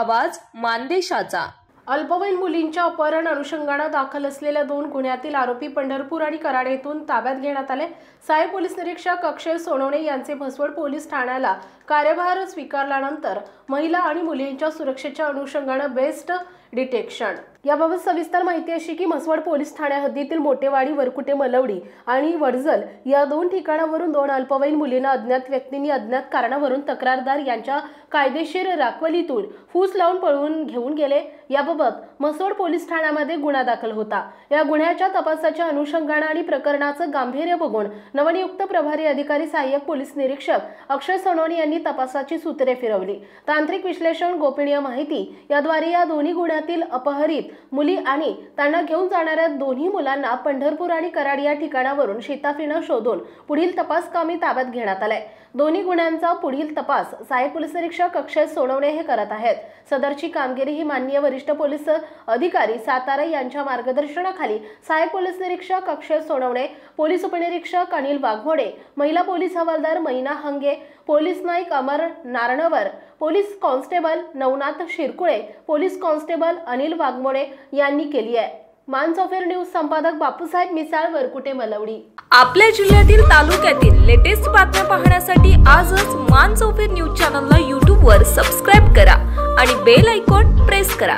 आवाज मानदेशाचा। अल्पवयीन मुलींच्या अपहरण अनुषंगाने दाखल असलेल्या 2 गुन्ह्यातील आरोपी पंढरपूर आणि कराड येथून ताब्यात घेण्यात आले। सहाय्यक पोलीस निरीक्षक अक्षय सोनवणे यांचे म्हसवड पोलीस ठाण्याला कार्यभार स्वीकारल्यानंतर महिला आणि मुलींच्या सुरक्षेच्या अनुषंगाने बेस्ट डिटेक्शन याबाबत सविस्तर माहिती अशी की म्हसवड पोलीस ठाण्या हद्दीतील मोठेवाडी, वरकुटे, मलवडी आणि वडजल या 2 ठिकाणावरून 2 अल्पवयीन मुलींना अज्ञात व्यक्तींनी अज्ञात कारणावरून तक्रारदार यांच्या कायदेशीर राखवलीतून फूस लावून पळवून घेऊन गेले। याबाबत म्हसवड पोलीस ठाण्यामध्ये गुन्हा दाखल होता। या गुन्ह्याच्या तपासाच्या अनुषंगाने आणि प्रकरणाचे गांभीर्य बघून नवनियुक्त प्रभारी अधिकारी सहाय्यक पोलीस निरीक्षक अक्षय सोनवणे यांनी तपासाची सूत्रे फिरवली। तांत्रिक विश्लेषण, गोपनीय माहिती याद्वारे या दोन्ही गुन्ह्यातील अपहरित मुली आणि त्यांना घेऊन जाणाऱ्या दोन्ही मुलांना पंढरपूर आणि कराड या ठिकाणावरून शिताफीने शोधून पुढील तपास कामी ताब्यात घेण्यात आले। दोन्ही गुन्ह्यांचा पुढील तपास सहाय्यक पोलीस निरीक्षक अक्षय सोनवणे हे करत आहेत। सदरची कामगिरी ही माननीय वरिष्ठ पोलीस अधिकारी सातारा यांच्या मार्गदर्शनाखाली सहाय्यक पोलीस निरीक्षक अक्षय सोनवणे, पोलीस उपनिरीक्षक अनिल वाघमोडे, महिला पोलीस हवालदार Maina Hange, police Naik Amar Naranwar, police constable Navnath Shirkule, police constable Anil Waghmode यांनी केली आहे। मानसोफेर न्यूज संपादक बापूसाहेब मिसाळ, वरकुटे, मलवडी। आपल्या जिल्ह्यातील तालुक्यातील लेटेस्ट बातम्या पाहण्यासाठी आजच मानसोफेर न्यूज चॅनलला YouTube वर सबस्क्राइब करा आणि बेल आयकॉन प्रेस करा।